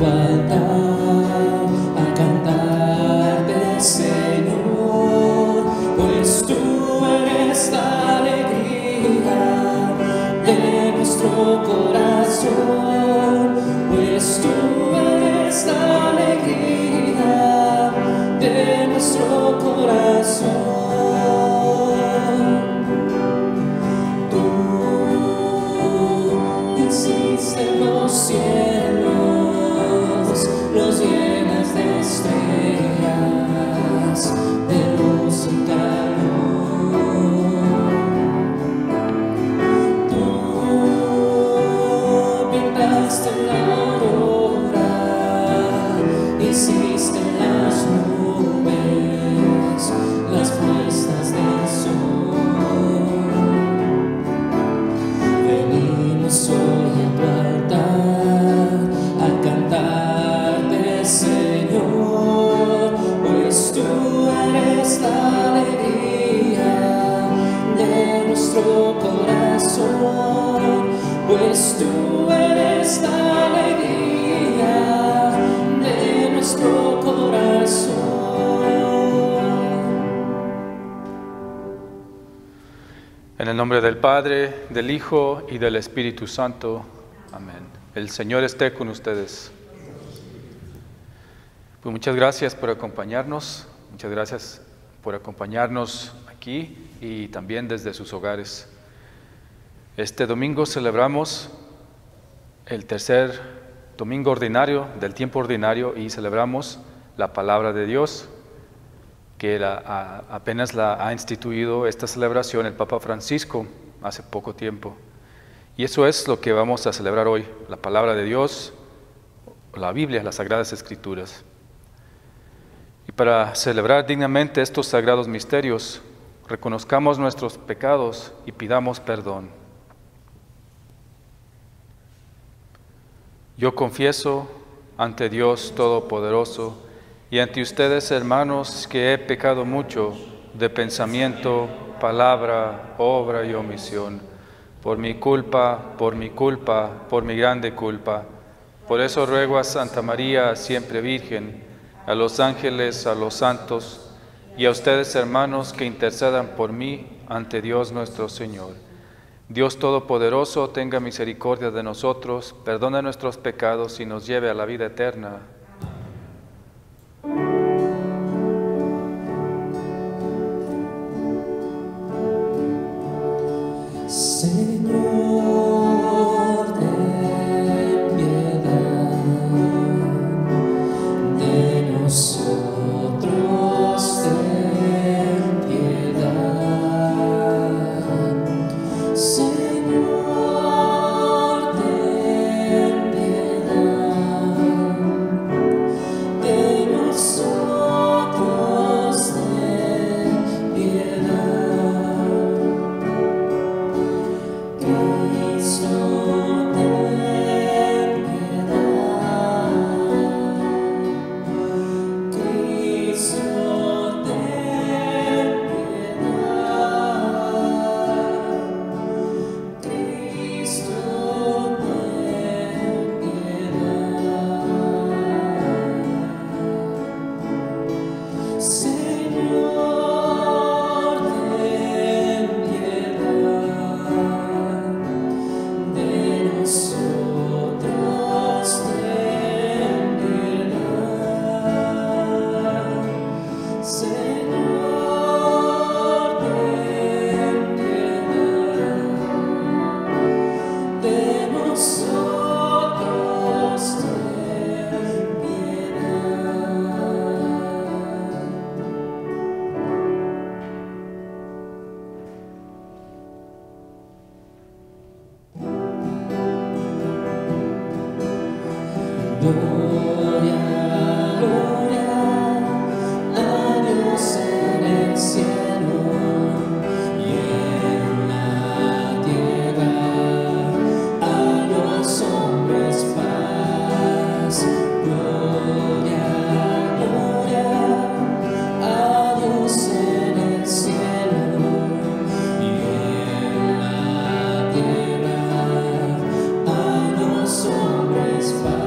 tu altar a cantarte, Señor, pues tú eres la alegría de nuestro corazón, pues tú eres la alegría de nuestro corazón. Tú hiciste los cielos, los llenas de estrellas, de luz y calor. Tú pintaste la aurora, hiciste las nubes, las puestas del sol. Venimos hoy a tu altar a cantarte, Señor, pues tú eres la alegría de nuestro corazón, pues tú eres la alegría de nuestro corazón. En el nombre del Padre, del Hijo y del Espíritu Santo. Amén. El Señor esté con ustedes. Pues muchas gracias por acompañarnos. Muchas gracias por acompañarnos aquí y también desde sus hogares. Este domingo celebramos el tercer domingo ordinario del tiempo ordinario y celebramos la palabra de Dios, que apenas la ha instituido esta celebración el Papa Francisco hace poco tiempo. Y eso es lo que vamos a celebrar hoy, la palabra de Dios, la Biblia, las Sagradas Escrituras. Y para celebrar dignamente estos sagrados misterios, reconozcamos nuestros pecados y pidamos perdón. Yo confieso ante Dios Todopoderoso y ante ustedes, hermanos, que he pecado mucho de pensamiento, palabra, obra y omisión, por mi culpa, por mi grande culpa. Por eso ruego a Santa María, siempre Virgen, a los ángeles, a los santos, y a ustedes, hermanos, que intercedan por mí ante Dios nuestro Señor. Dios Todopoderoso, tenga misericordia de nosotros, perdone nuestros pecados y nos lleve a la vida eterna. Señor, ten piedad de nosotros, ten piedad. Señor, ten piedad de nosotros, ten piedad. Cristo, ten piedad. Cristo, ten piedad. Cristo, ten piedad. Señor, ten piedad de nosotros, ten piedad. Señor, ten piedad de nosotros, ten Gloria, gloria a Dios en el cielo y en la tierra, a los hombres paz. Gloria, gloria a Dios en el cielo y en la tierra, a los hombres paz.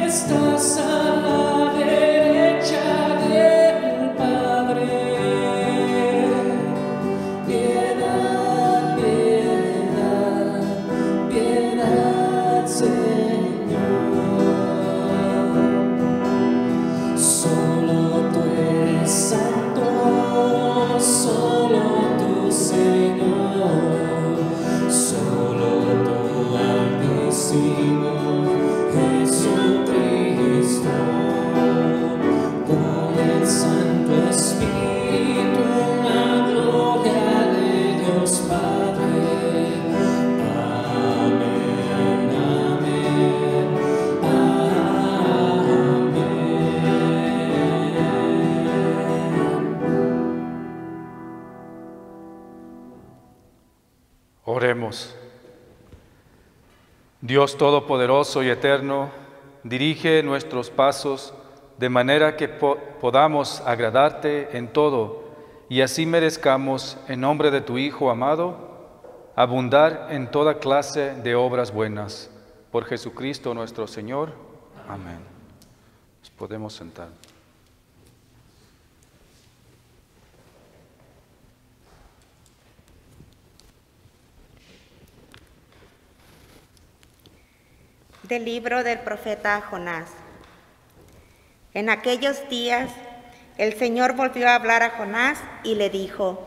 estás a la derecha del Padre. Piedad, piedad, piedad, Señor. Solo tú eres santo, solo tú, Señor, solo tú, Altísimo Jesucristo, con el Santo Espíritu, en la gloria de Dios Padre. Amén, amén, amén. Oremos. Dios Todopoderoso y Eterno, dirige nuestros pasos de manera que podamos agradarte en todo y así merezcamos, en nombre de tu Hijo amado, abundar en toda clase de obras buenas. Por Jesucristo nuestro Señor. Amén. Nos podemos sentar. Del libro del profeta Jonás. En aquellos días, el Señor volvió a hablar a Jonás y le dijo: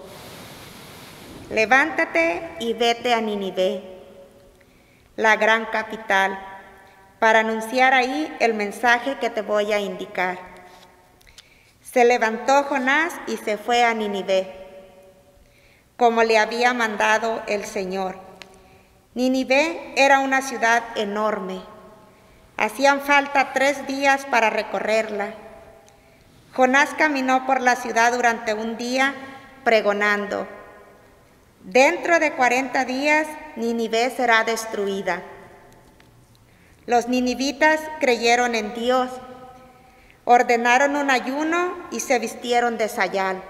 levántate y vete a Nínive, la gran capital, para anunciar ahí el mensaje que te voy a indicar. Se levantó Jonás y se fue a Nínive, como le había mandado el Señor. Nínive era una ciudad enorme. Hacían falta 3 días para recorrerla. Jonás caminó por la ciudad durante un día, pregonando: dentro de 40 días, Nínive será destruida. Los ninivitas creyeron en Dios, ordenaron un ayuno y se vistieron de sayal.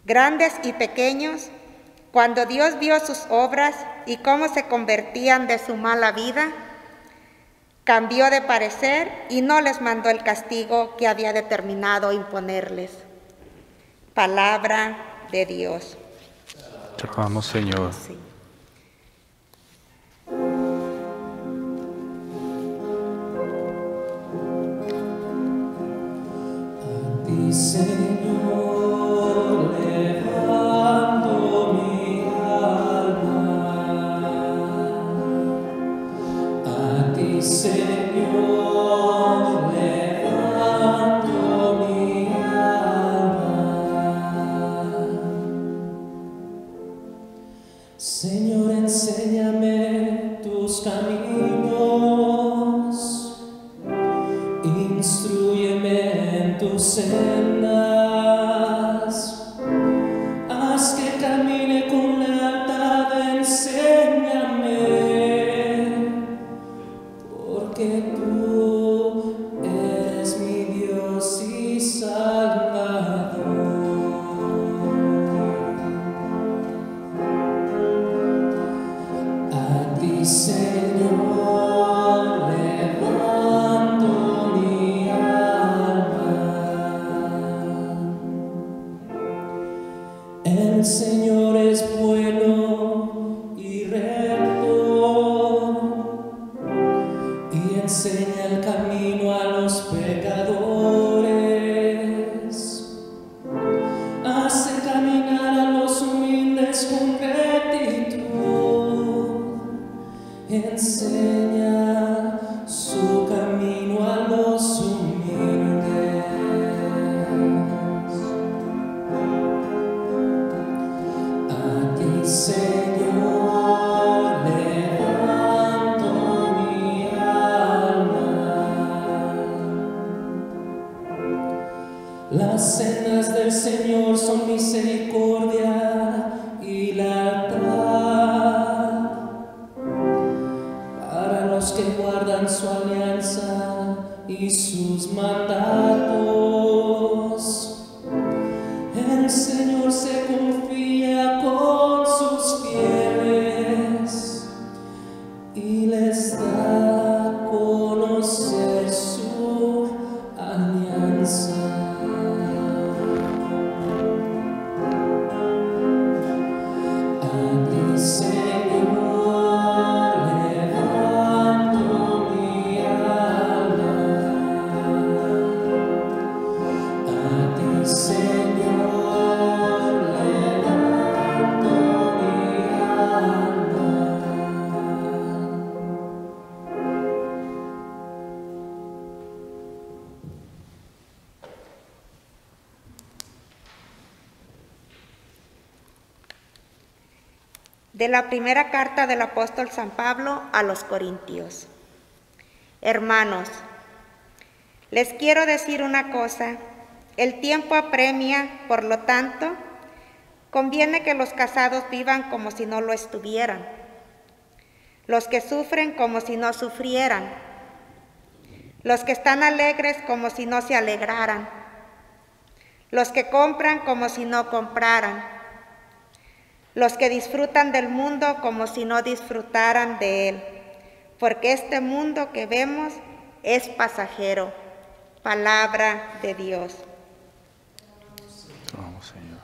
Grandes y pequeños, cuando Dios vio sus obras y cómo se convertían de su mala vida, cambió de parecer y no les mandó el castigo que había determinado imponerles. Palabra de Dios. Te amamos, Señor. Sí. A ti, Señor, levanto mi alma. A ti, Señor, levanto mi alma. Señor, enséñame tus caminos, instrúyeme en tus sendas, haz que camine con lealtad, enséñame, porque tú eres mi Dios y Salvador. A ti, Señor, levanto mi alma. El Señor es bueno y recto y enseña el camino a los pecadores. Hace caminar a los humildes con rectitud. Enseña su camino a los humildes. A ti, Señor, levanto mi alma. Las sendas del Señor son misericordia y lealtad para los que guardan su alianza y sus mandatos. El Señor se confía con sus fieles y les da a conocer De la primera carta del apóstol San Pablo a los Corintios. Hermanos, les quiero decir una cosa. El tiempo apremia, por lo tanto, conviene que los casados vivan como si no lo estuvieran, los que sufren como si no sufrieran, los que están alegres como si no se alegraran, los que compran como si no compraran, los que disfrutan del mundo como si no disfrutaran de él, porque este mundo que vemos es pasajero. Palabra de Dios. Vamos, Señor.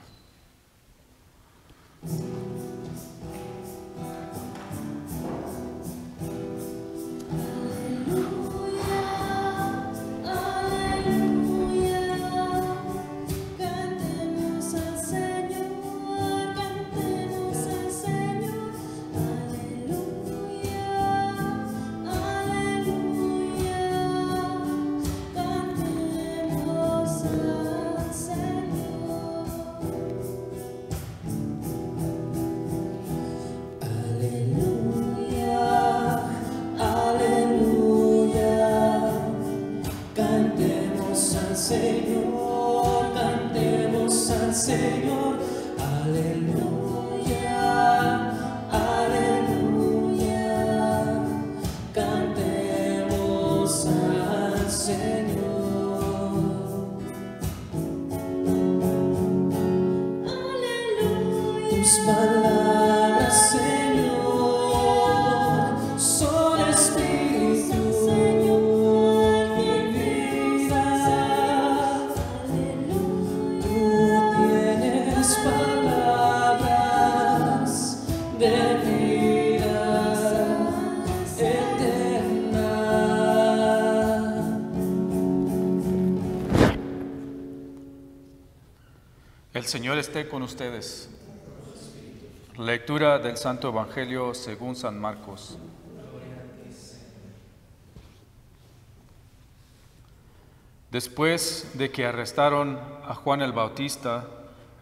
Señor, aleluya, aleluya, cantemos al Señor. Aleluya. Tus palabras, Señor, son espíritu y vida. Palabras de vida eterna. El Señor esté con ustedes. Lectura del Santo Evangelio según San Marcos. Después de que arrestaron a Juan el Bautista,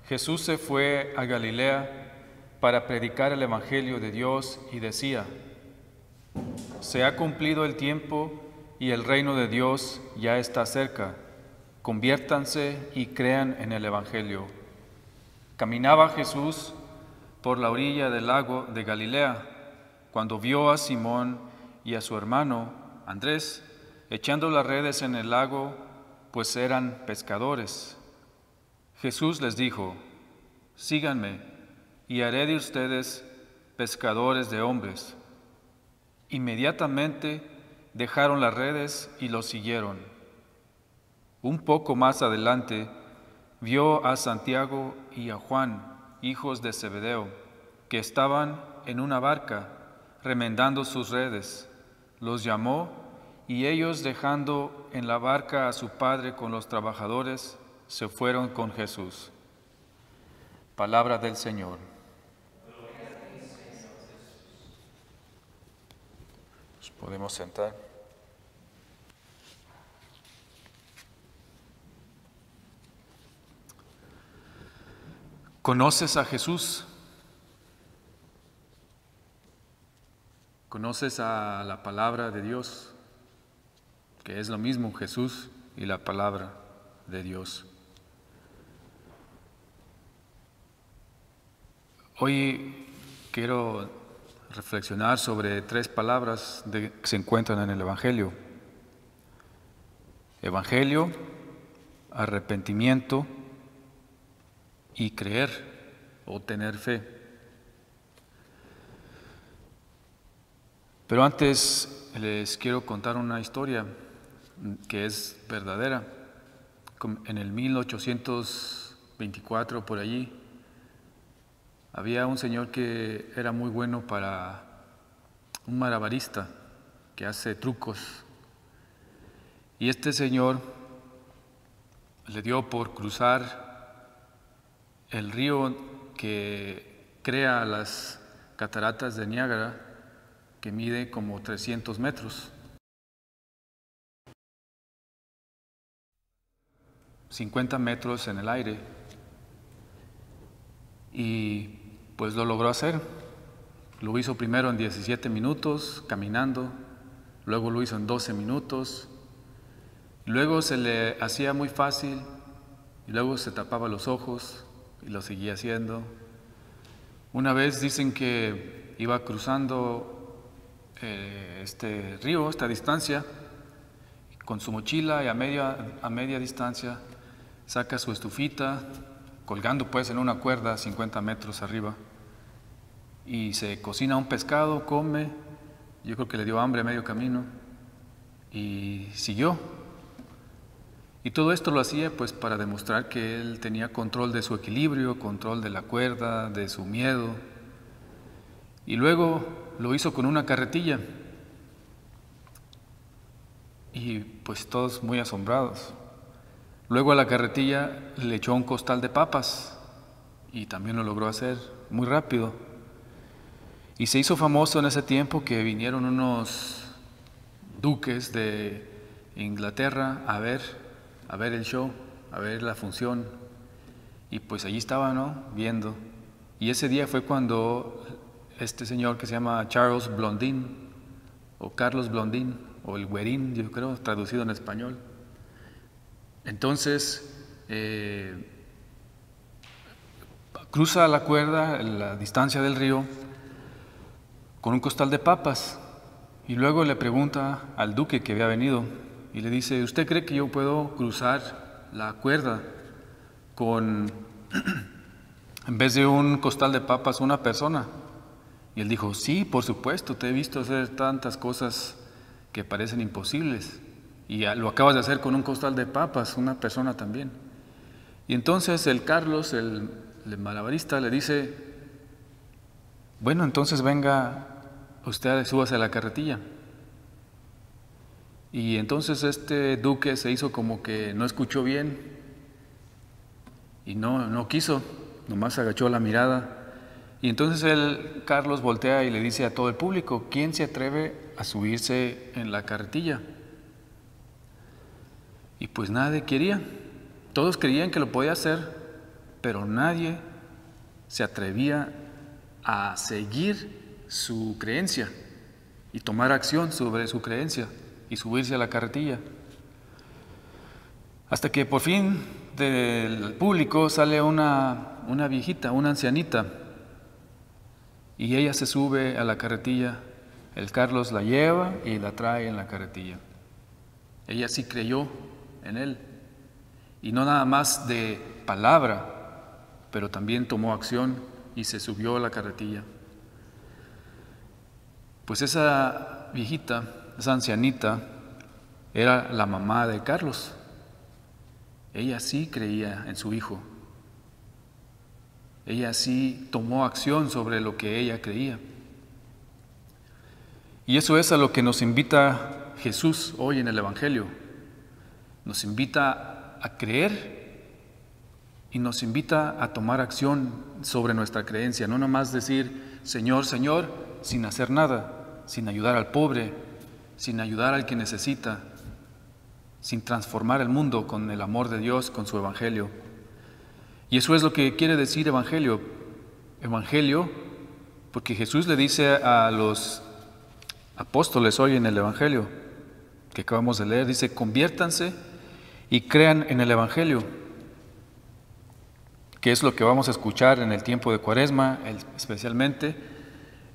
Jesús se fue a Galilea para predicar el Evangelio de Dios y decía: Se ha cumplido el tiempo y el reino de Dios ya está cerca. Conviértanse y crean en el Evangelio. Caminaba Jesús por la orilla del lago de Galilea cuando vio a Simón y a su hermano Andrés echando las redes en el lago, pues eran pescadores. Jesús les dijo: Síganme, y haré de ustedes pescadores de hombres. Inmediatamente dejaron las redes y los siguieron. Un poco más adelante vio a Santiago y a Juan, hijos de Zebedeo, que estaban en una barca remendando sus redes. Los llamó, y ellos, dejando en la barca a su padre con los trabajadores, se fueron con Jesús. Palabra del Señor. Nos podemos sentar. ¿Conoces a Jesús? ¿Conoces a la palabra de Dios? Que es lo mismo Jesús y la palabra de Dios. Hoy quiero reflexionar sobre 3 palabras que se encuentran en el Evangelio. Evangelio, arrepentimiento y creer o tener fe. Pero antes les quiero contar una historia que es verdadera. En el 1824, por allí, había un señor que era muy bueno para un malabarista que hace trucos. Y este señor le dio por cruzar el río que crea las cataratas de Niágara, que mide como 300 metros. 50 metros en el aire. Y pues lo logró hacer. Lo hizo primero en 17 minutos caminando, luego lo hizo en 12 minutos, luego se le hacía muy fácil y luego se tapaba los ojos y lo seguía haciendo. Una vez dicen que iba cruzando este río, esta distancia, con su mochila y a media distancia saca su estufita, colgando pues en una cuerda 50 metros arriba, y se cocina un pescado, come. Yo creo que le dio hambre a medio camino y siguió. Y todo esto lo hacía pues para demostrar que él tenía control de su equilibrio, control de la cuerda, de su miedo. Y luego lo hizo con una carretilla. Y pues todos muy asombrados. Luego a la carretilla le echó un costal de papas y también lo logró hacer muy rápido. Y se hizo famoso en ese tiempo que vinieron unos duques de Inglaterra a ver el show, a ver la función. Y pues allí estaba, ¿no?, viendo. Y ese día fue cuando este señor que se llama Charles Blondin, o Carlos Blondin, o el güerín, yo creo, traducido en español. Entonces, cruza la cuerda, la distancia del río, con un costal de papas, y luego le pregunta al duque que había venido, y le dice: ¿usted cree que yo puedo cruzar la cuerda con, en vez de un costal de papas, una persona? Y él dijo: sí, por supuesto, te he visto hacer tantas cosas que parecen imposibles, y lo acabas de hacer con un costal de papas, una persona también. Y entonces el Carlos, el malabarista, le dice: bueno, entonces venga usted, súbase a la carretilla. Y entonces este duque se hizo como que no escuchó bien y no quiso, nomás agachó la mirada. Y entonces el Carlos voltea y le dice a todo el público: ¿quién se atreve a subirse en la carretilla? Y pues nadie quería. Todos creían que lo podía hacer, pero nadie se atrevía a seguir su creencia y tomar acción sobre su creencia y subirse a la carretilla. Hasta que por fin del público sale una viejita, una ancianita, y ella se sube a la carretilla. El Carlos la lleva y la trae en la carretilla. Ella sí creyó en él, y no nada más de palabra, pero también tomó acción y se subió a la carretilla. Pues esa viejita, esa ancianita, era la mamá de Carlos. Ella sí creía en su hijo. Ella sí tomó acción sobre lo que ella creía. Y eso es a lo que nos invita Jesús hoy en el Evangelio. Nos invita a creer y nos invita a tomar acción sobre nuestra creencia. No nomás decir Señor, Señor, sin hacer nada, sin ayudar al pobre, sin ayudar al que necesita, sin transformar el mundo con el amor de Dios, con su Evangelio. Y eso es lo que quiere decir Evangelio. Evangelio, porque Jesús le dice a los apóstoles hoy en el Evangelio que acabamos de leer, dice: conviértanse y crean en el Evangelio, que es lo que vamos a escuchar en el tiempo de Cuaresma, especialmente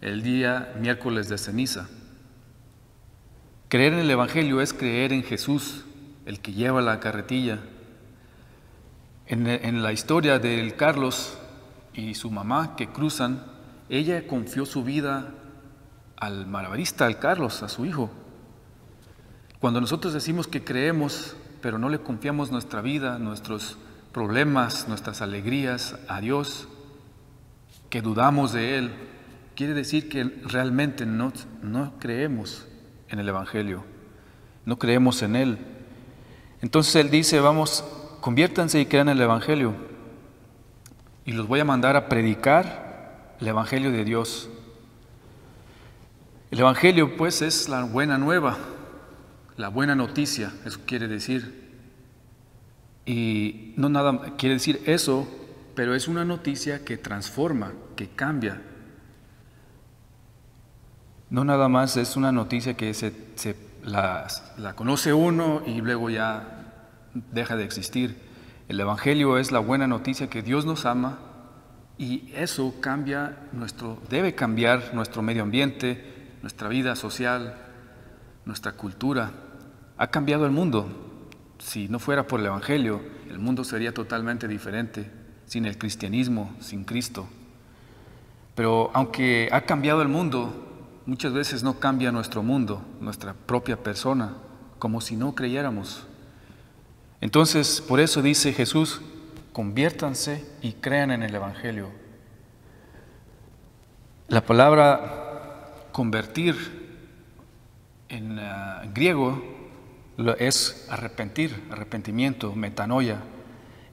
el día miércoles de ceniza. Creer en el Evangelio es creer en Jesús, el que lleva la carretilla. En la historia del Carlos y su mamá que cruzan, ella confió su vida al malabarista, al Carlos, a su hijo. Cuando nosotros decimos que creemos, pero no le confiamos nuestra vida, nuestros problemas, nuestras alegrías a Dios, que dudamos de Él, quiere decir que realmente no creemos en el Evangelio, no creemos en Él. Entonces Él dice: vamos, conviértanse y crean en el Evangelio, y los voy a mandar a predicar el Evangelio de Dios. El Evangelio, pues, es la buena nueva, la buena noticia, eso quiere decir. Y no nada quiere decir eso, pero es una noticia que transforma, que cambia. no nada más es una noticia que la conoce uno y luego ya deja de existir. El Evangelio es la buena noticia que Dios nos ama y eso debe cambiar nuestro medio ambiente, nuestra vida social, nuestra cultura. Ha cambiado el mundo. Si no fuera por el Evangelio, el mundo sería totalmente diferente, sin el cristianismo, sin Cristo. Pero aunque ha cambiado el mundo, muchas veces no cambia nuestro mundo, nuestra propia persona, como si no creyéramos. Entonces, por eso dice Jesús, conviértanse y crean en el Evangelio. La palabra convertir en griego es arrepentimiento, metanoia,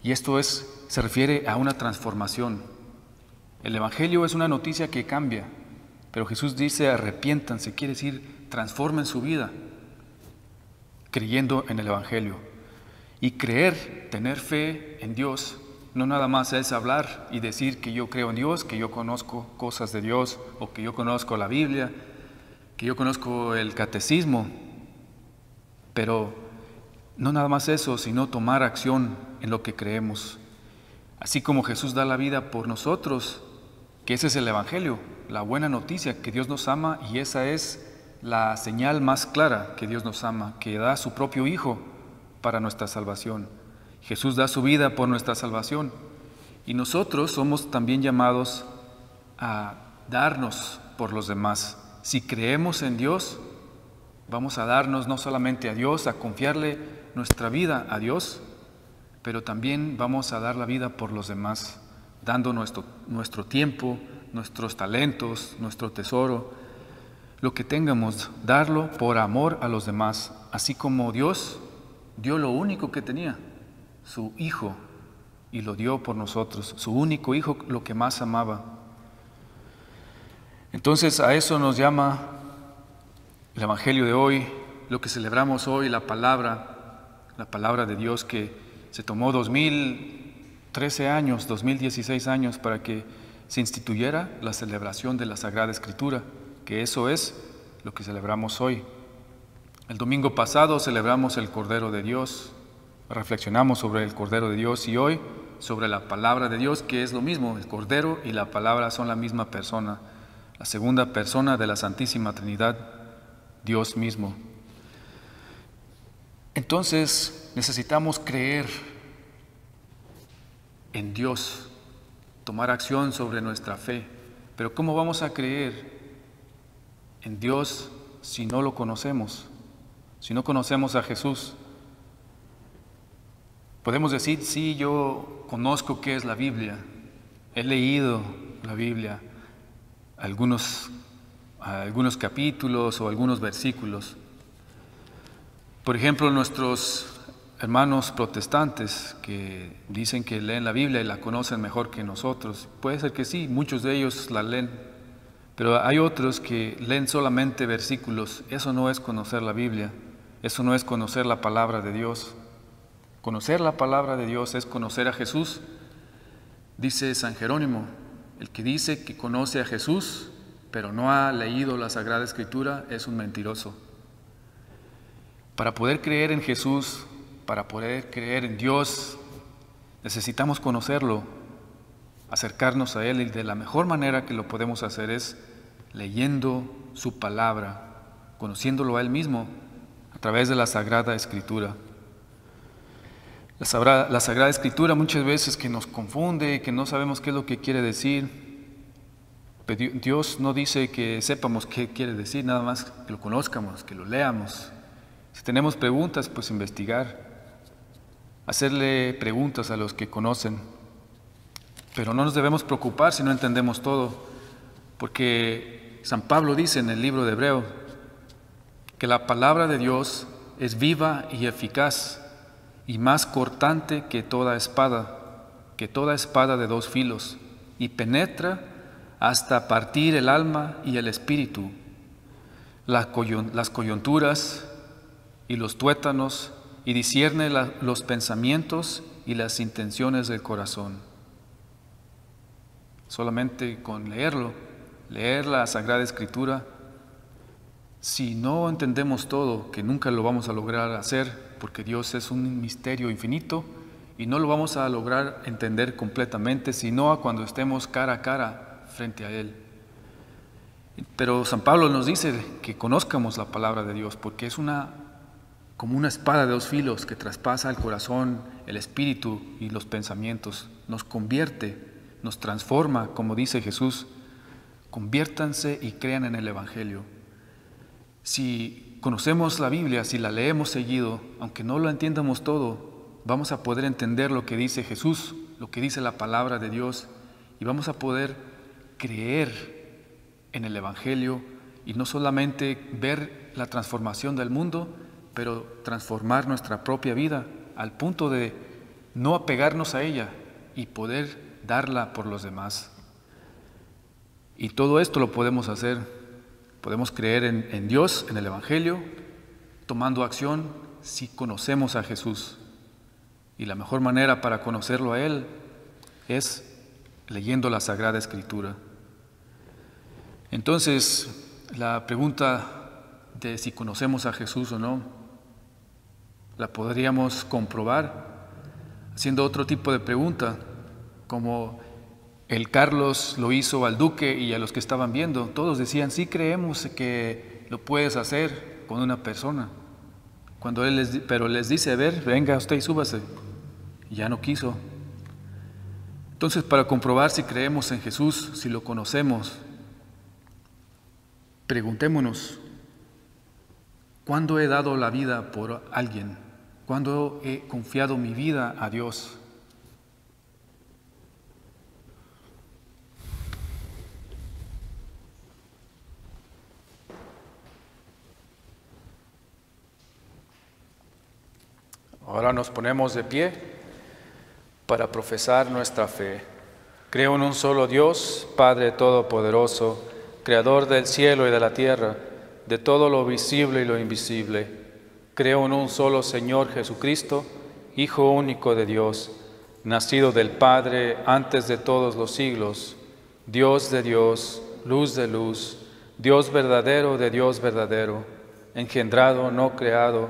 y esto se refiere a una transformación. El Evangelio es una noticia que cambia, pero Jesús dice arrepiéntanse, quiere decir transformen su vida creyendo en el Evangelio. Y creer, tener fe en Dios, no nada más es hablar y decir que yo creo en Dios, que yo conozco cosas de Dios, o que yo conozco la Biblia, que yo conozco el catecismo, pero no nada más eso, sino tomar acción en lo que creemos. Así como Jesús da la vida por nosotros, que ese es el Evangelio, la buena noticia, que Dios nos ama, y esa es la señal más clara que Dios nos ama, que da a su propio Hijo para nuestra salvación. Jesús da su vida por nuestra salvación y nosotros somos también llamados a darnos por los demás. Si creemos en Dios, vamos a darnos no solamente a Dios, a confiarle nuestra vida a Dios, pero también vamos a dar la vida por los demás, dando nuestro tiempo, nuestros talentos, nuestro tesoro, lo que tengamos, darlo por amor a los demás, así como Dios dio lo único que tenía, su Hijo, y lo dio por nosotros, su único Hijo, lo que más amaba. Entonces a eso nos llama el Evangelio de hoy, lo que celebramos hoy, la palabra de Dios que se tomó 2016 años para que se instituyera la celebración de la Sagrada Escritura, que eso es lo que celebramos hoy. El domingo pasado celebramos el Cordero de Dios, reflexionamos sobre el Cordero de Dios y hoy sobre la palabra de Dios, que es lo mismo. El Cordero y la palabra son la misma persona, la segunda persona de la Santísima Trinidad, Dios mismo. Entonces necesitamos creer en Dios, tomar acción sobre nuestra fe. Pero ¿cómo vamos a creer en Dios si no lo conocemos? Si no conocemos a Jesús. Podemos decir, sí, yo conozco qué es la Biblia, he leído la Biblia, algunos capítulos o algunos versículos. Por ejemplo, nuestros hermanos protestantes que dicen que leen la Biblia y la conocen mejor que nosotros, puede ser que sí, muchos de ellos la leen, pero hay otros que leen solamente versículos. Eso no es conocer la Biblia. Eso no es conocer la palabra de Dios. Conocer la palabra de Dios es conocer a Jesús. Dice San Jerónimo, el que dice que conoce a Jesús, pero no ha leído la Sagrada Escritura, es un mentiroso. Para poder creer en Jesús, para poder creer en Dios, necesitamos conocerlo, acercarnos a Él, y de la mejor manera que lo podemos hacer es leyendo su palabra, conociéndolo a Él mismo, a través de la Sagrada Escritura. La Sagrada Escritura muchas veces que nos confunde, que no sabemos qué es lo que quiere decir. Pero Dios no dice que sepamos qué quiere decir, nada más que lo conozcamos, que lo leamos. Si tenemos preguntas, pues investigar, hacerle preguntas a los que conocen. Pero no nos debemos preocupar si no entendemos todo, porque San Pablo dice en el libro de Hebreos que la palabra de Dios es viva y eficaz y más cortante que toda espada de dos filos, y penetra hasta partir el alma y el espíritu, las coyunturas y los tuétanos, y discierne los pensamientos y las intenciones del corazón. Solamente con leer la Sagrada Escritura, Si no entendemos todo, que nunca lo vamos a lograr hacer, porque Dios es un misterio infinito, y no lo vamos a lograr entender completamente, sino a cuando estemos cara a cara frente a Él. Pero San Pablo nos dice que conozcamos la palabra de Dios, porque es como una espada de dos filos que traspasa el corazón, el espíritu y los pensamientos. Nos convierte, nos transforma, como dice Jesús. Conviértanse y crean en el Evangelio. Si conocemos la Biblia, si la leemos seguido, aunque no lo entiendamos todo, vamos a poder entender lo que dice Jesús, lo que dice la palabra de Dios, y vamos a poder creer en el Evangelio y no solamente ver la transformación del mundo, pero transformar nuestra propia vida al punto de no apegarnos a ella y poder darla por los demás. Y todo esto lo podemos hacer, podemos creer en Dios, en el Evangelio, tomando acción si conocemos a Jesús. Y la mejor manera para conocerlo a Él es leyendo la Sagrada Escritura. Entonces, la pregunta de si conocemos a Jesús o no, la podríamos comprobar haciendo otro tipo de pregunta, como el Carlos lo hizo al duque y a los que estaban viendo. Todos decían, sí creemos que lo puedes hacer con una persona. Pero les dice, a ver, venga usted y súbase. Y ya no quiso. Entonces, para comprobar si creemos en Jesús, si lo conocemos, preguntémonos, ¿cuándo he dado la vida por alguien? ¿Cuándo he confiado mi vida a Dios? Ahora nos ponemos de pie para profesar nuestra fe. Creo en un solo Dios, Padre Todopoderoso, Creador del cielo y de la tierra, de todo lo visible y lo invisible. Creo en un solo Señor Jesucristo, Hijo único de Dios, nacido del Padre antes de todos los siglos, Dios de Dios, luz de luz, Dios verdadero de Dios verdadero, engendrado, no creado,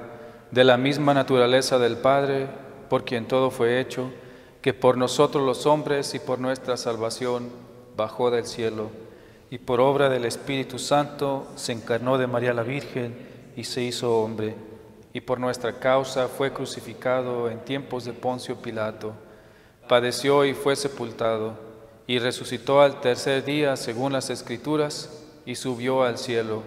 de la misma naturaleza del Padre, por quien todo fue hecho, que por nosotros los hombres y por nuestra salvación bajó del cielo, y por obra del Espíritu Santo se encarnó de María la Virgen y se hizo hombre, y por nuestra causa fue crucificado en tiempos de Poncio Pilato, padeció y fue sepultado, y resucitó al tercer día según las Escrituras, y subió al cielo,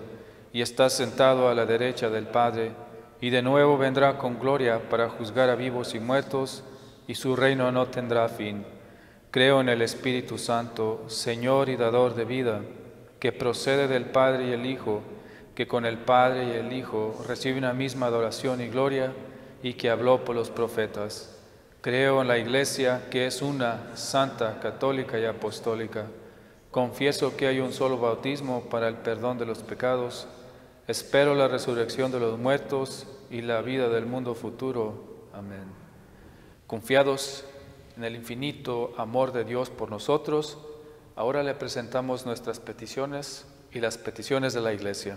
y está sentado a la derecha del Padre, y de nuevo vendrá con gloria para juzgar a vivos y muertos, y su reino no tendrá fin. Creo en el Espíritu Santo, Señor y dador de vida, que procede del Padre y el Hijo, que con el Padre y el Hijo recibe una misma adoración y gloria, y que habló por los profetas. Creo en la Iglesia, que es una, santa, católica y apostólica. Confieso que hay un solo bautismo para el perdón de los pecados. Espero la resurrección de los muertos y la vida del mundo futuro. Amén. Confiados en el infinito amor de Dios por nosotros, ahora le presentamos nuestras peticiones y las peticiones de la Iglesia.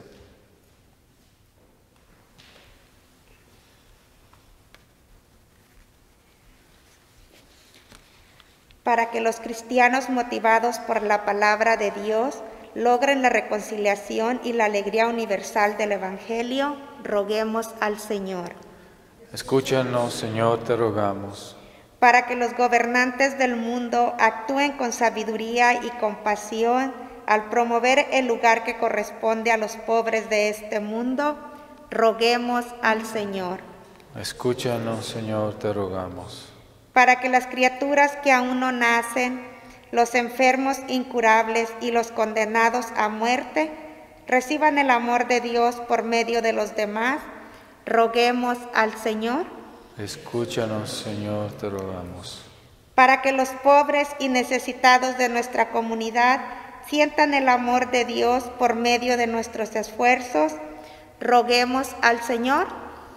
Para que los cristianos motivados por la palabra de Dios logren la reconciliación y la alegría universal del Evangelio, roguemos al Señor. Escúchanos, Señor, te rogamos. Para que los gobernantes del mundo actúen con sabiduría y compasión al promover el lugar que corresponde a los pobres de este mundo, roguemos al Señor. Escúchanos, Señor, te rogamos. Para que las criaturas que aún no nacen, los enfermos incurables y los condenados a muerte reciban el amor de Dios por medio de los demás, roguemos al Señor. Escúchanos, Señor, te rogamos. Para que los pobres y necesitados de nuestra comunidad sientan el amor de Dios por medio de nuestros esfuerzos, roguemos al Señor.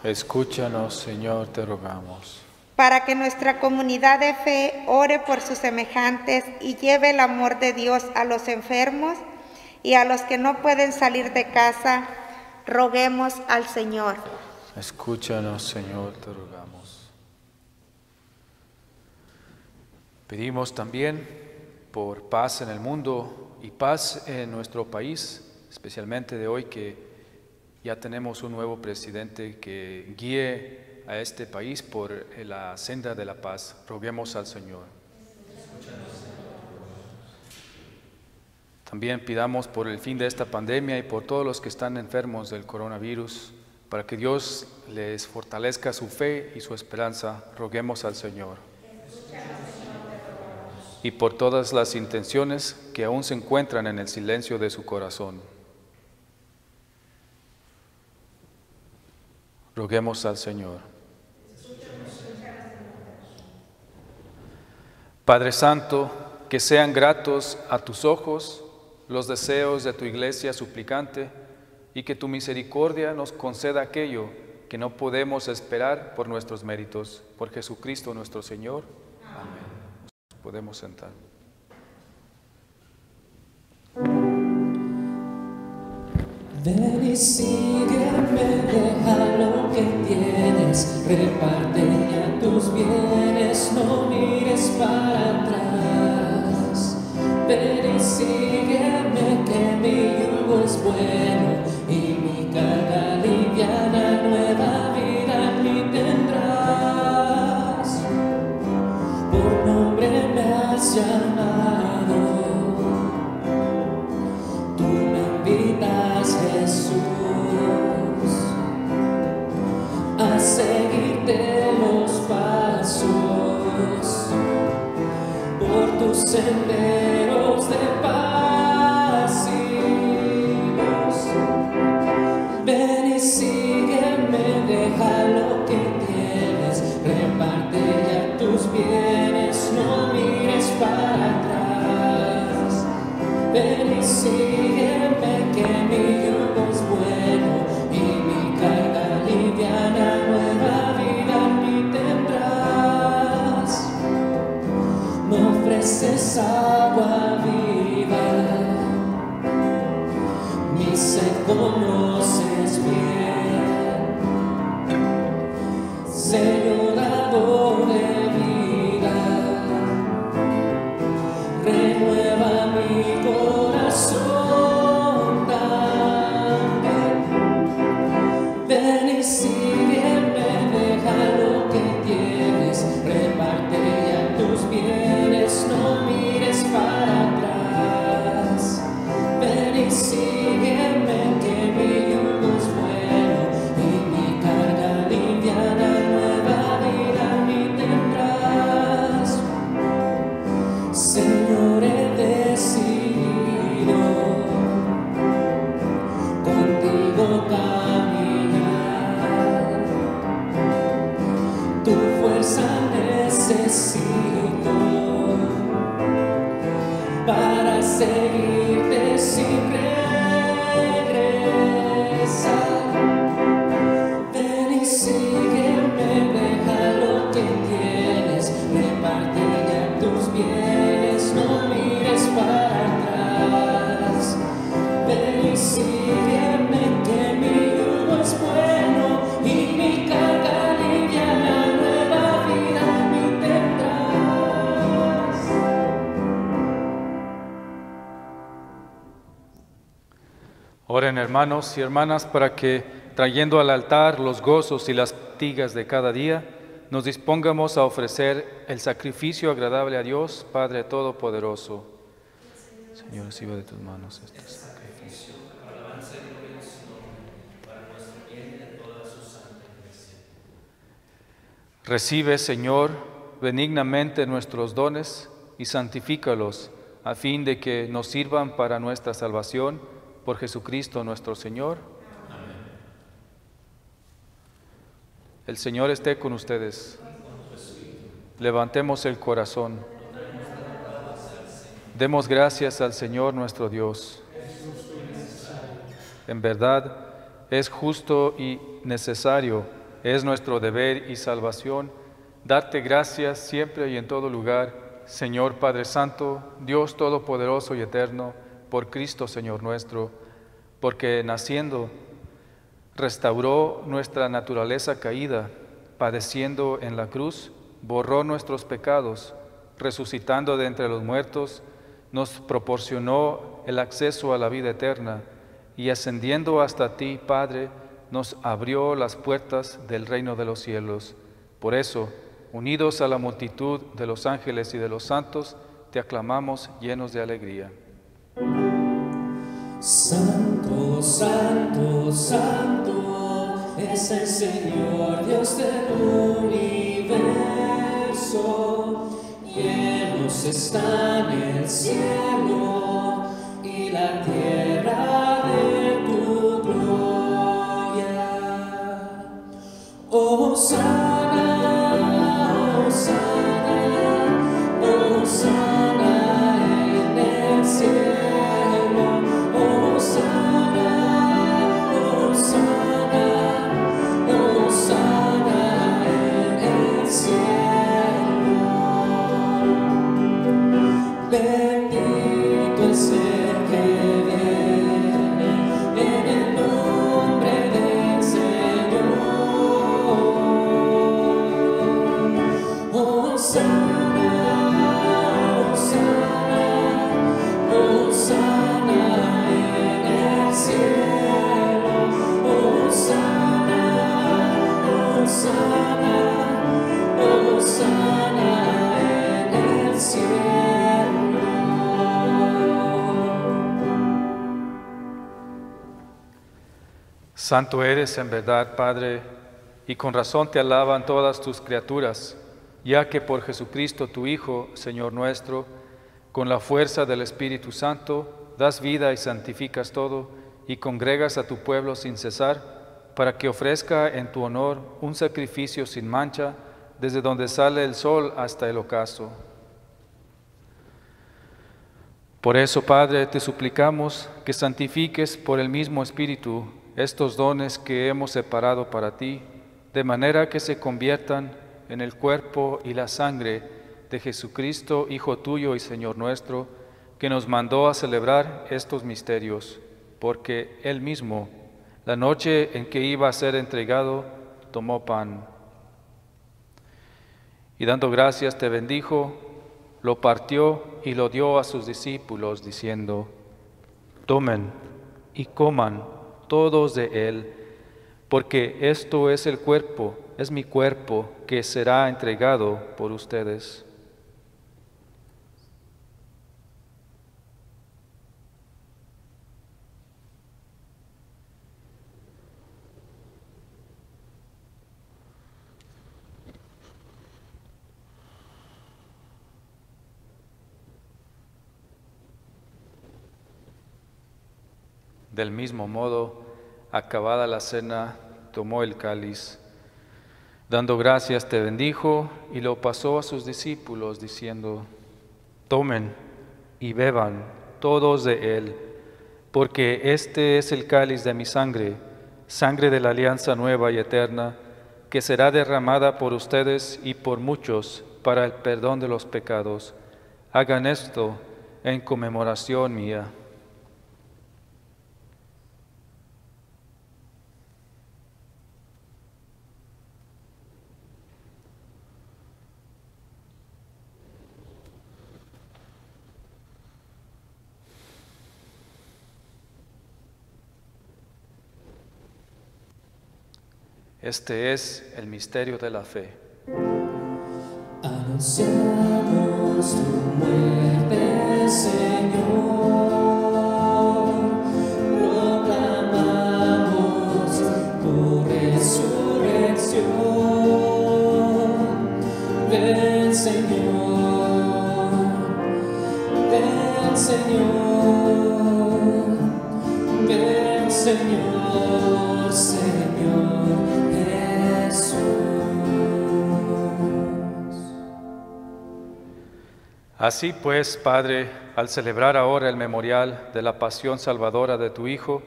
Escúchanos, Señor, te rogamos. Para que nuestra comunidad de fe ore por sus semejantes y lleve el amor de Dios a los enfermos y a los que no pueden salir de casa, roguemos al Señor. Escúchanos, Señor, te rogamos. Pedimos también por paz en el mundo y paz en nuestro país, especialmente de hoy que ya tenemos un nuevo presidente que guíe a este país por la senda de la paz. Roguemos al Señor. También pidamos por el fin de esta pandemia y por todos los que están enfermos del coronavirus, para que Dios les fortalezca su fe y su esperanza. Roguemos al Señor. Y por todas las intenciones que aún se encuentran en el silencio de su corazón. Roguemos al Señor. Padre Santo, que sean gratos a tus ojos los deseos de tu iglesia suplicante y que tu misericordia nos conceda aquello que no podemos esperar por nuestros méritos. Por Jesucristo nuestro Señor. Amén. Nos podemos sentar. Ven y sígueme, deja lo que tienes, reparte ya tus bienes, no mires para atrás. Ven y sígueme, que mi yugo es bueno y mi carga liviana, nueva vida en mí tendrás. Por nombre me has llamado, tú me invitas, Jesús, a seguirte los pasos por tus senderos de paz y luz. Ven y sígueme, deja lo que tienes, reparte ya tus bienes, no mires para atrás. Ven y sígueme, que mi yugo es bueno y mi carga liviana, nueva vida en mí tendrás. Me ofreces agua viva, mi sed conoces bien, Señor, dador de vida, renueva mi corazón también. Ven y sígueme, deja lo que tienes, reparte ya tus bienes, no mires para atrás. Ven y sígueme, que mi yugo es bueno y mi carga liviana, nueva vida en mí tendrás. Señor, he decidido contigo caminar, tu fuerza necesito para seguirte sin regresar. Ven y sígueme, deja lo que tienes, reparte ya tus bienes, no mires para atrás. Ven y sígueme, que mi yugo es bueno y mi carga liviana, nueva vida en mí tendrás. Oren, hermanos y hermanas, para que, trayendo al altar los gozos y las fatigas de cada día, nos dispongamos a ofrecer el sacrificio agradable a Dios, Padre Todopoderoso. Señor, reciba de tus manos este sacrificio. Recibe, Señor, benignamente nuestros dones y santifícalos, a fin de que nos sirvan para nuestra salvación, por Jesucristo nuestro Señor. Amén. El Señor esté con ustedes. Levantemos el corazón. Demos gracias al Señor nuestro Dios. En verdad, es justo y necesario, es nuestro deber y salvación, darte gracias siempre y en todo lugar, Señor Padre Santo, Dios Todopoderoso y Eterno, por Cristo Señor nuestro, porque naciendo restauró nuestra naturaleza caída, padeciendo en la cruz, borró nuestros pecados, resucitando de entre los muertos, nos proporcionó el acceso a la vida eterna y ascendiendo hasta ti, Padre, nos abrió las puertas del reino de los cielos. Por eso, unidos a la multitud de los ángeles y de los santos, te aclamamos llenos de alegría. Santo, santo, santo es el Señor Dios del universo. Cielos están en el cielo y la tierra de tu gloria. Hosana, Hosana, Hosana en el cielo. Hosana, Hosana, Hosana en el cielo. Bendito el ser que viene en el nombre del Señor. Hosana, Hosana, Hosana en el cielo. Hosana, Hosana, Hosana en el cielo. Santo eres en verdad, Padre, y con razón te alaban todas tus criaturas, ya que por Jesucristo tu Hijo, Señor nuestro, con la fuerza del Espíritu Santo, das vida y santificas todo, y congregas a tu pueblo sin cesar, para que ofrezca en tu honor un sacrificio sin mancha, desde donde sale el sol hasta el ocaso. Por eso, Padre, te suplicamos que santifiques por el mismo Espíritu estos dones que hemos separado para ti, de manera que se conviertan en el cuerpo y la sangre de Jesucristo, Hijo tuyo y Señor nuestro, que nos mandó a celebrar estos misterios, porque Él mismo, la noche en que iba a ser entregado, tomó pan. Y dando gracias te bendijo, lo partió y lo dio a sus discípulos, diciendo: tomen y coman todos de él, porque esto es el cuerpo, es mi cuerpo, que será entregado por ustedes. Del mismo modo, acabada la cena, tomó el cáliz, dando gracias te bendijo y lo pasó a sus discípulos, diciendo: tomen y beban todos de él, porque este es el cáliz de mi sangre, sangre de la alianza nueva y eterna, que será derramada por ustedes y por muchos para el perdón de los pecados. Hagan esto en conmemoración mía. Este es el misterio de la fe. Anunciamos tu muerte, Señor, proclamamos tu resurrección. Ven, Señor, ven, Señor, ven, Señor, Señor Jesús. Así pues, Padre, al celebrar ahora el memorial de la pasión salvadora de tu Hijo,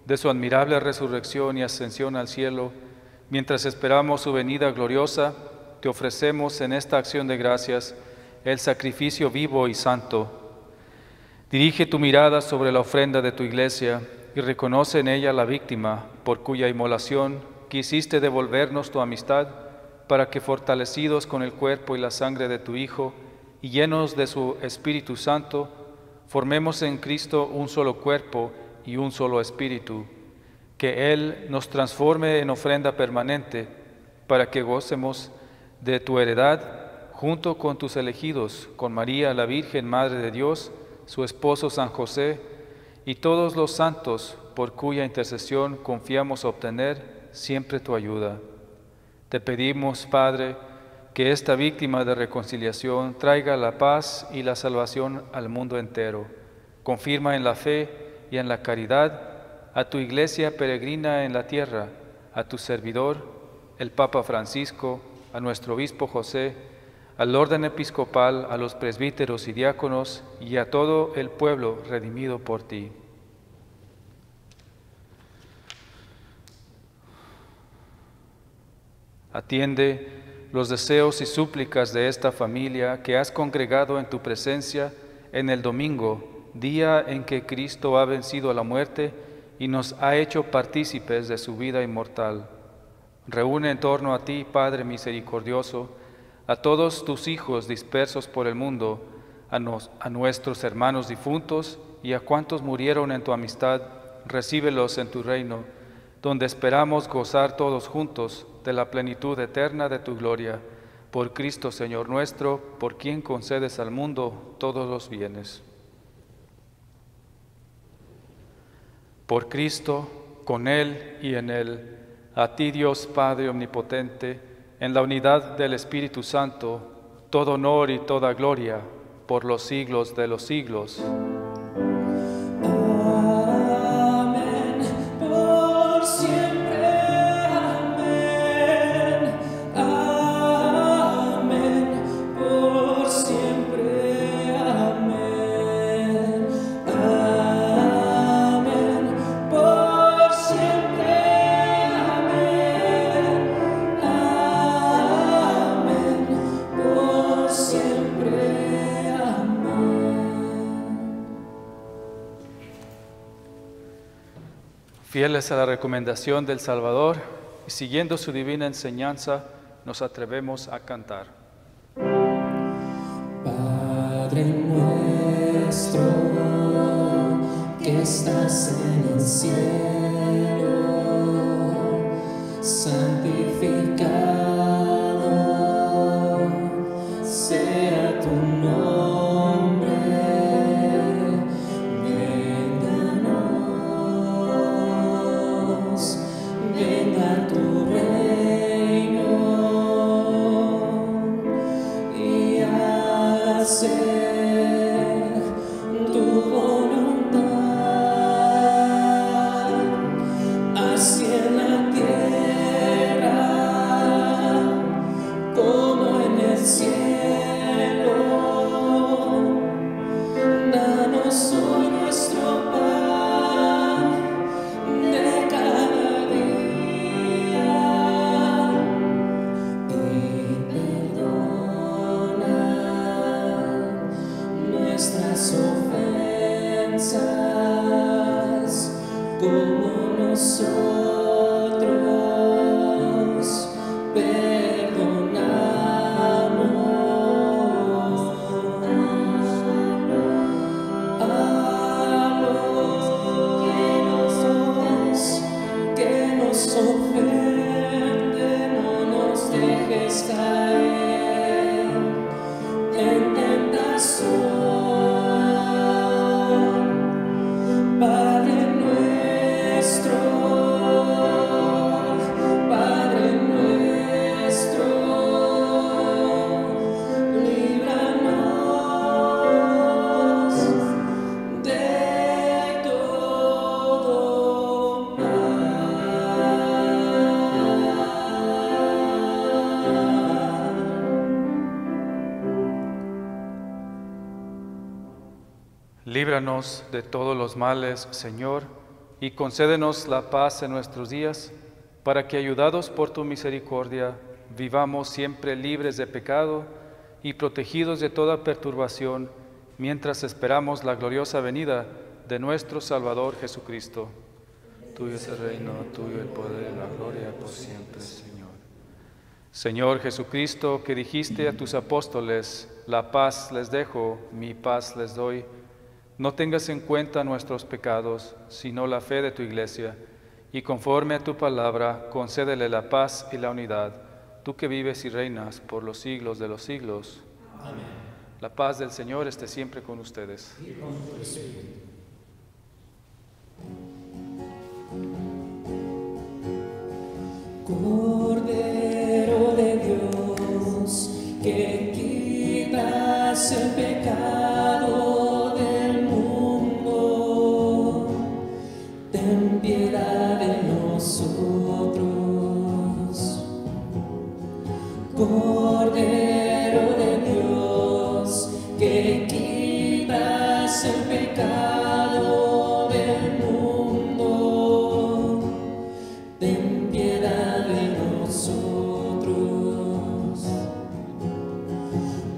de su admirable resurrección y ascensión al cielo, mientras esperamos su venida gloriosa, te ofrecemos en esta acción de gracias el sacrificio vivo y santo. Dirige tu mirada sobre la ofrenda de tu iglesia y reconoce en ella la víctima por cuya inmolación quisiste devolvernos tu amistad, para que fortalecidos con el cuerpo y la sangre de tu Hijo y llenos de su Espíritu Santo, formemos en Cristo un solo cuerpo y un solo espíritu, que Él nos transforme en ofrenda permanente, para que gocemos de tu heredad junto con tus elegidos, con María la Virgen, Madre de Dios, su esposo San José, y todos los santos por cuya intercesión confiamos obtener siempre tu ayuda. Te pedimos, Padre, que esta víctima de reconciliación traiga la paz y la salvación al mundo entero. Confirma en la fe y en la caridad a tu Iglesia peregrina en la tierra, a tu servidor, el Papa Francisco, a nuestro Obispo José, al orden episcopal, a los presbíteros y diáconos y a todo el pueblo redimido por ti. Atiende los deseos y súplicas de esta familia que has congregado en tu presencia en el domingo, día en que Cristo ha vencido a la muerte y nos ha hecho partícipes de su vida inmortal. Reúne en torno a ti, Padre misericordioso, a todos tus hijos dispersos por el mundo, a nuestros hermanos difuntos y a cuantos murieron en tu amistad, recíbelos en tu reino, donde esperamos gozar todos juntos de la plenitud eterna de tu gloria, por Cristo Señor nuestro, por quien concedes al mundo todos los bienes. Por Cristo, con Él y en Él, a ti Dios Padre omnipotente, en la unidad del Espíritu Santo, todo honor y toda gloria, por los siglos de los siglos. Fieles a la recomendación del Salvador y siguiendo su divina enseñanza, nos atrevemos a cantar. Padre nuestro, que estás en el cielo, santificado sea tu nombre. Venga tu reino y hágase tu voluntad, así en la tierra como en el cielo. Danos hoy nuestro pan de cada día y perdona nuestras ofensas como nosotros perdonamos a los que nos ofenden. No nos dejes caer en tentación. Padre nuestro, líbranos de todo mal. Líbranos de todos los males, Señor, y concédenos la paz en nuestros días, para que, ayudados por tu misericordia, vivamos siempre libres de pecado y protegidos de toda perturbación, mientras esperamos la gloriosa venida de nuestro Salvador Jesucristo. Tuyo es el reino, tuyo el poder y la gloria por siempre, Señor. Señor Jesucristo, que dijiste a tus apóstoles, la paz les dejo, mi paz les doy, no tengas en cuenta nuestros pecados, sino la fe de tu Iglesia, y conforme a tu palabra, concédele la paz y la unidad, tú que vives y reinas por los siglos de los siglos. Amén. La paz del Señor esté siempre con ustedes. Y con tu espíritu. Cordero de Dios, que quitas el pecado del mundo, ten piedad de nosotros. Cordero de Dios, que quitas el pecado del mundo, ten piedad de nosotros.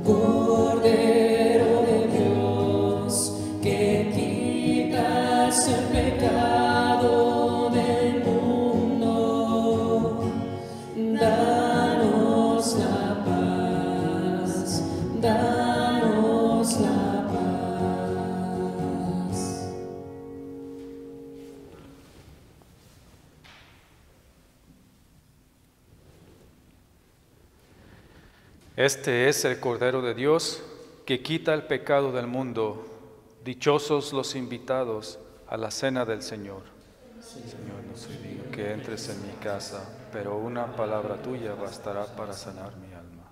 Cordero de Dios, que quitas el pecado del mundo, danos la paz, danos la paz. Este es el Cordero de Dios que quita el pecado del mundo. Dichosos los invitados a la cena del Señor. Señor, no soy digno que entres en mi casa, pero una palabra tuya bastará para sanar mi alma.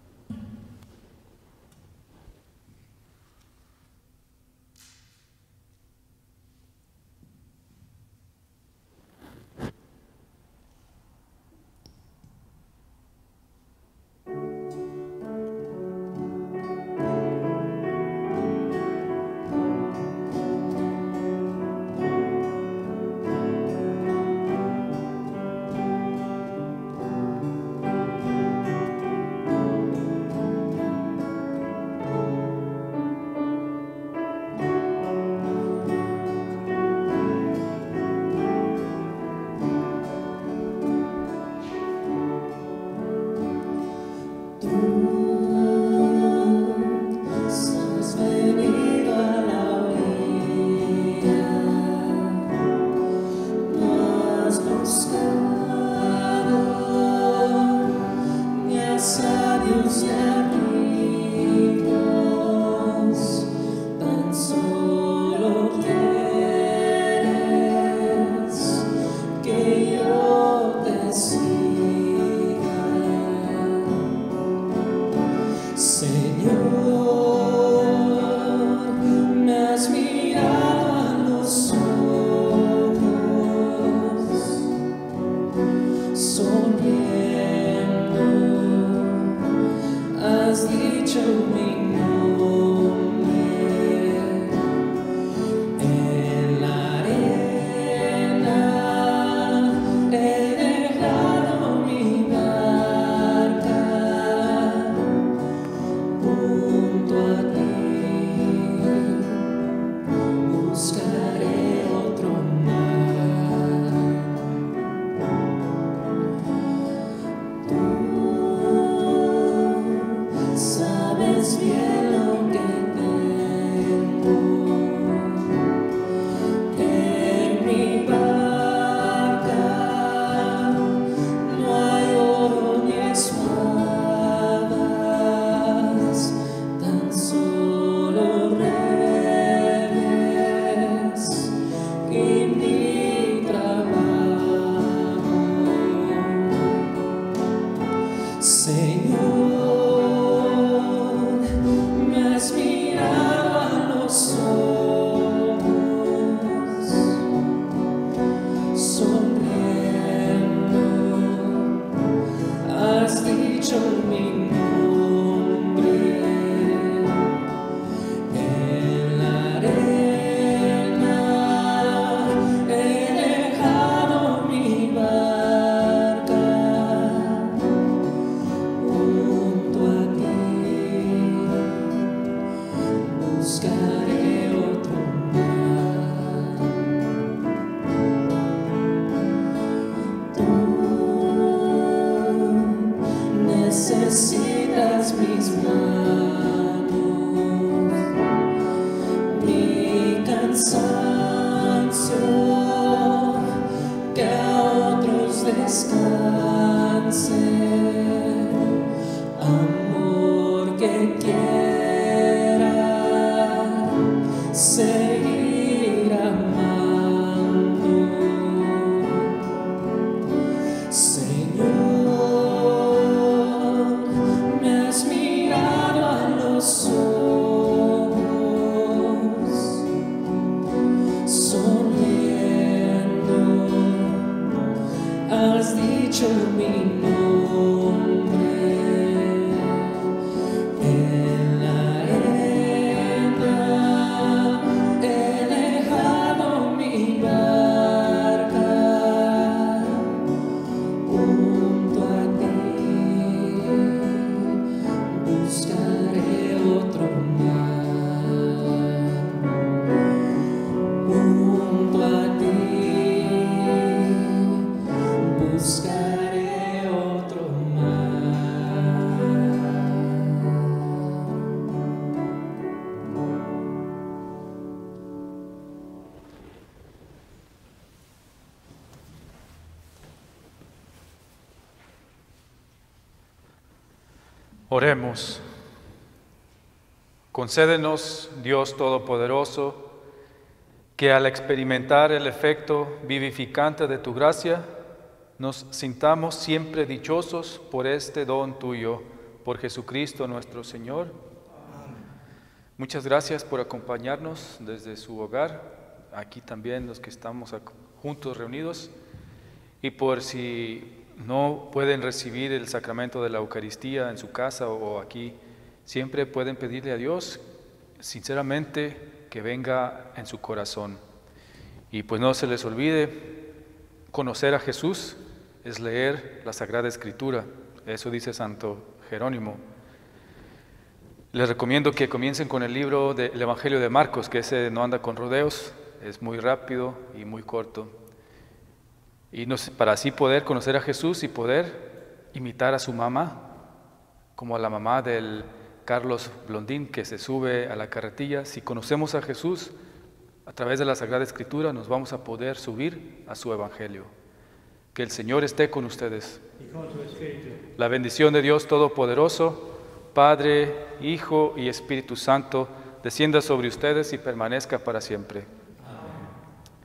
Has venido a la orilla, no has buscado ni a sabios ni a ricos, tan solo quieres que yo te siga. Señor, me has mirado a los ojos, sonriendo, has dicho mi nombre, en la arena he dejado mi barca. Junto a ti buscaré otro mar. Tú sabes necesitas mis manos, mi cansancio, que a otros descanse, amor que quiera seguir amando. Señor, me has mirado a los ojos, sonriendo, has dicho mi nombre. En la arena he dejado mi barca junto a ti, buscaré otro mar. Junto a ti, buscaré otro mar. Oremos. Concédenos, Dios Todopoderoso, que al experimentar el efecto vivificante de tu gracia, nos sintamos siempre dichosos por este don tuyo, por Jesucristo nuestro Señor. Muchas gracias por acompañarnos desde su hogar, aquí también los que estamos juntos reunidos, y por si no pueden recibir el sacramento de la Eucaristía en su casa o aquí, siempre pueden pedirle a Dios sinceramente que venga en su corazón. Y pues no se les olvide, conocer a Jesús es leer la Sagrada Escritura, eso dice Santo Jerónimo. Les recomiendo que comiencen con el libro del Evangelio de Marcos, que ese no anda con rodeos, es muy rápido y muy corto. Y para así poder conocer a Jesús y poder imitar a su mamá, como a la mamá del Carlos Blondín que se sube a la carretilla. Si conocemos a Jesús a través de la Sagrada Escritura, nos vamos a poder subir a su Evangelio. Que el Señor esté con ustedes. Y con tu espíritu. La bendición de Dios Todopoderoso, Padre, Hijo y Espíritu Santo, descienda sobre ustedes y permanezca para siempre.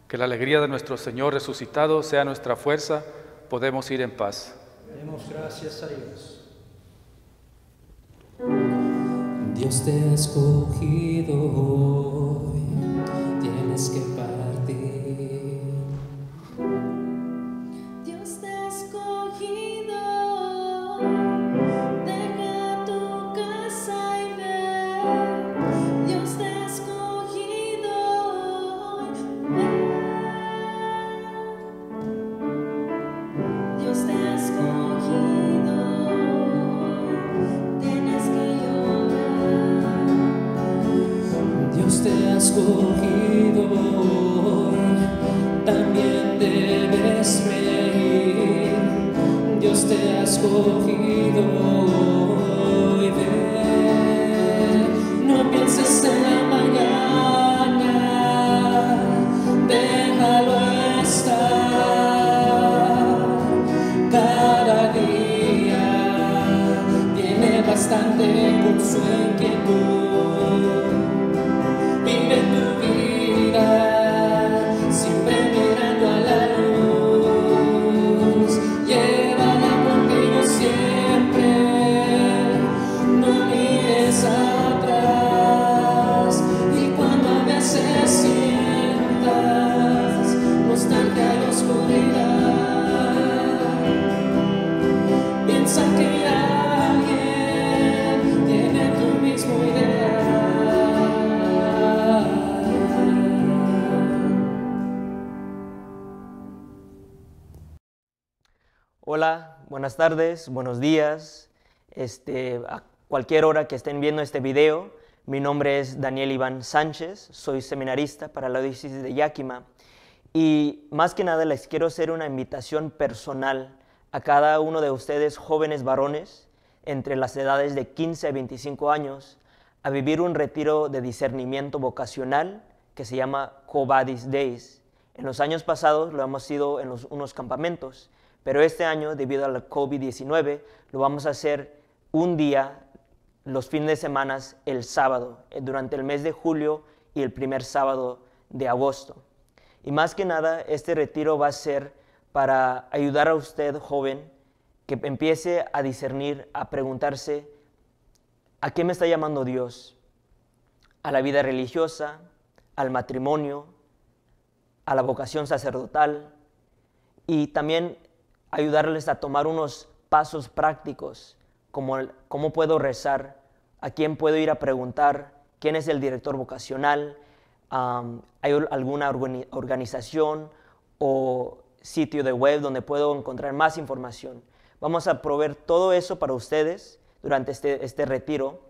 Que la alegría de nuestro Señor resucitado sea nuestra fuerza, podemos ir en paz. Demos gracias a Dios. Dios te ha escogido hoy, tienes que partir. Dios te ha escogido, deja tu casa y ve. Dios te ha escogido, ven. Dios te ha escogido, tienes que llorar. Dios te ha escogido hoy, también debes reír. Dios te ha escogido hoy, ven. No pienses en la mañana, déjalo estar. Cada día tiene bastante con su inquietud. Vive tu vida siempre mirando a la luz. Llévala contigo siempre, no mires atrás. Y cuando a veces sientas nostalgia y oscuridad, piensa que alguien tiene tu mismo ideal. Hola, buenas tardes, buenos días. A cualquier hora que estén viendo este video, mi nombre es Daniel Iván Sánchez, soy seminarista para la diócesis de Yakima. Y más que nada les quiero hacer una invitación personal a cada uno de ustedes, jóvenes varones, entre las edades de 15 a 25 años a vivir un retiro de discernimiento vocacional que se llama Quo Vadis Days. En los años pasados lo hemos ido en unos campamentos, pero este año, debido a la COVID-19, lo vamos a hacer un día, los fines de semana, el sábado, durante el mes de julio y el primer sábado de agosto. Y más que nada, este retiro va a ser para ayudar a usted, joven, que empiece a discernir, a preguntarse, ¿a qué me está llamando Dios? ¿A la vida religiosa? ¿Al matrimonio? ¿A la vocación sacerdotal? Y también ayudarles a tomar unos pasos prácticos, como cómo puedo rezar, a quién puedo ir a preguntar, quién es el director vocacional, hay alguna organización o sitio de web donde puedo encontrar más información. Vamos a proveer todo eso para ustedes durante este retiro,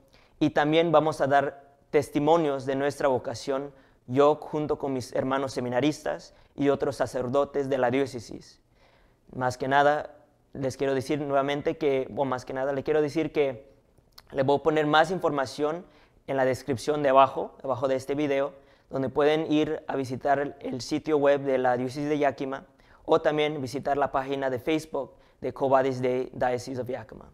y también vamos a dar testimonios de nuestra vocación, yo junto con mis hermanos seminaristas y otros sacerdotes de la diócesis. Más que nada, les quiero decir nuevamente que, le quiero decir que le voy a poner más información en la descripción debajo de este video, donde pueden ir a visitar el sitio web de la diócesis de Yakima o también visitar la página de Facebook de Quo Vadis Day Diocese of Yakima.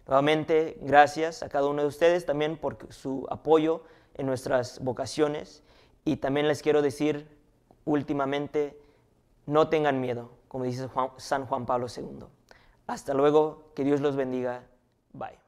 Nuevamente, gracias a cada uno de ustedes también por su apoyo en nuestras vocaciones, y también les quiero decir últimamente, no tengan miedo, como dice San Juan Pablo II. Hasta luego, que Dios los bendiga. Bye.